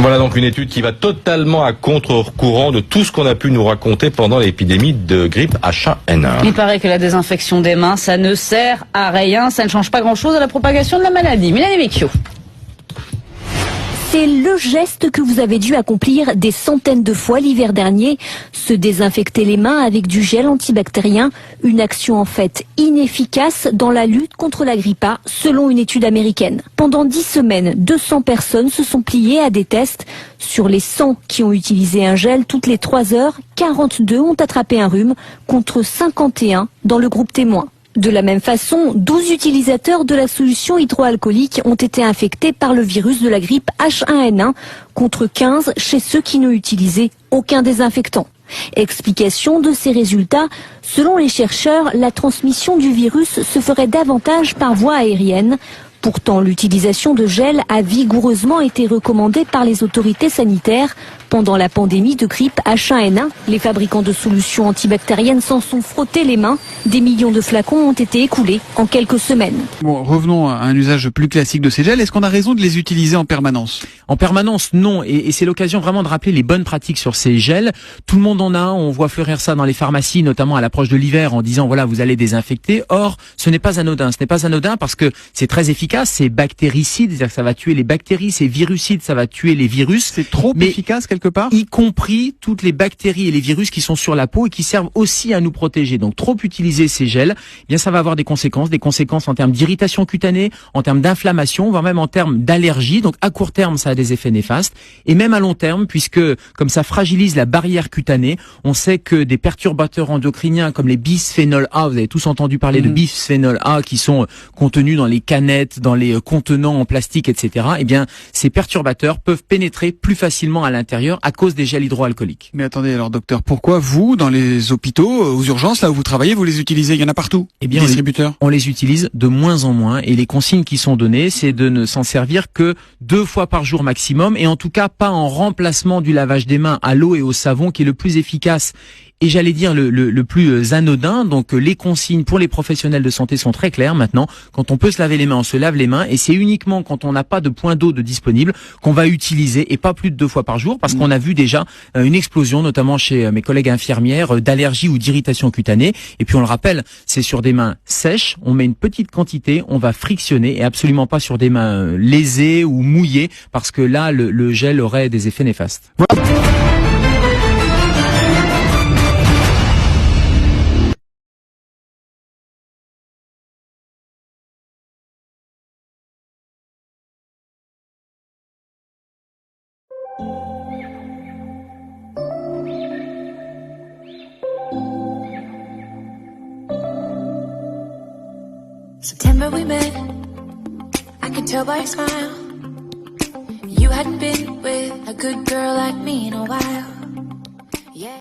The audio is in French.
Voilà donc une étude qui va totalement à contre-courant de tout ce qu'on a pu nous raconter pendant l'épidémie de grippe H1N1. Il paraît que la désinfection des mains, ça ne sert à rien, ça ne change pas grand-chose à la propagation de la maladie. Mélanie Vecchio. C'est le geste que vous avez dû accomplir des centaines de fois l'hiver dernier, se désinfecter les mains avec du gel antibactérien, une action en fait inefficace dans la lutte contre la grippe A, selon une étude américaine. Pendant 10 semaines, 200 personnes se sont pliées à des tests. Sur les 100 qui ont utilisé un gel toutes les 3 heures, 42 ont attrapé un rhume, contre 51 dans le groupe témoin. De la même façon, 12 utilisateurs de la solution hydroalcoolique ont été infectés par le virus de la grippe H1N1 contre 15 chez ceux qui n'ont utilisé aucun désinfectant. Explication de ces résultats, selon les chercheurs, la transmission du virus se ferait davantage par voie aérienne. Pourtant, l'utilisation de gel a vigoureusement été recommandée par les autorités sanitaires. Pendant la pandémie de grippe H1N1, les fabricants de solutions antibactériennes s'en sont frottés les mains. Des millions de flacons ont été écoulés en quelques semaines. Bon, revenons à un usage plus classique de ces gels. Est-ce qu'on a raison de les utiliser en permanence? En permanence, non. Et c'est l'occasion vraiment de rappeler les bonnes pratiques sur ces gels. Tout le monde en a. On voit fleurir ça dans les pharmacies, notamment à l'approche de l'hiver, en disant voilà, vous allez désinfecter. Or, ce n'est pas anodin. Ce n'est pas anodin parce que c'est très efficace. C'est bactéricide, c'est-à-dire que ça va tuer les bactéries. C'est virucide, ça va tuer les virus. C'est trop efficace quelque part? Y compris toutes les bactéries et les virus qui sont sur la peau et qui servent aussi à nous protéger. Donc trop utiliser ces gels, eh bien ça va avoir des conséquences en termes d'irritation cutanée, en termes d'inflammation, voire même en termes d'allergie. Donc à court terme, ça a des effets néfastes et même à long terme, puisque comme ça fragilise la barrière cutanée, on sait que des perturbateurs endocriniens comme les bisphénol A, vous avez tous entendu parler de bisphénol A qui sont contenus dans les canettes, dans les contenants en plastique, etc. Eh bien ces perturbateurs peuvent pénétrer plus facilement à l'intérieur à cause des gels hydroalcooliques. Mais attendez, alors docteur, pourquoi vous, dans les hôpitaux, aux urgences, là où vous travaillez, vous les utilisez? Il y en a partout. Eh bien, distributeurs. On les utilise de moins en moins et les consignes qui sont données, c'est de ne s'en servir que 2 fois par jour maximum et en tout cas pas en remplacement du lavage des mains à l'eau et au savon qui est le plus efficace. Et j'allais dire le plus anodin. Donc les consignes pour les professionnels de santé sont très claires maintenant. Quand on peut se laver les mains, on se lave les mains et c'est uniquement quand on n'a pas de point d'eau de disponible qu'on va utiliser et pas plus de 2 fois par jour parce qu'on a vu déjà une explosion, notamment chez mes collègues infirmières, d'allergie ou d'irritation cutanée. Et puis on le rappelle, c'est sur des mains sèches, on met une petite quantité, on va frictionner et absolument pas sur des mains lésées ou mouillées parce que là le gel aurait des effets néfastes. Voilà. September we met, I could tell by your smile. You hadn't been with a good girl like me in a while.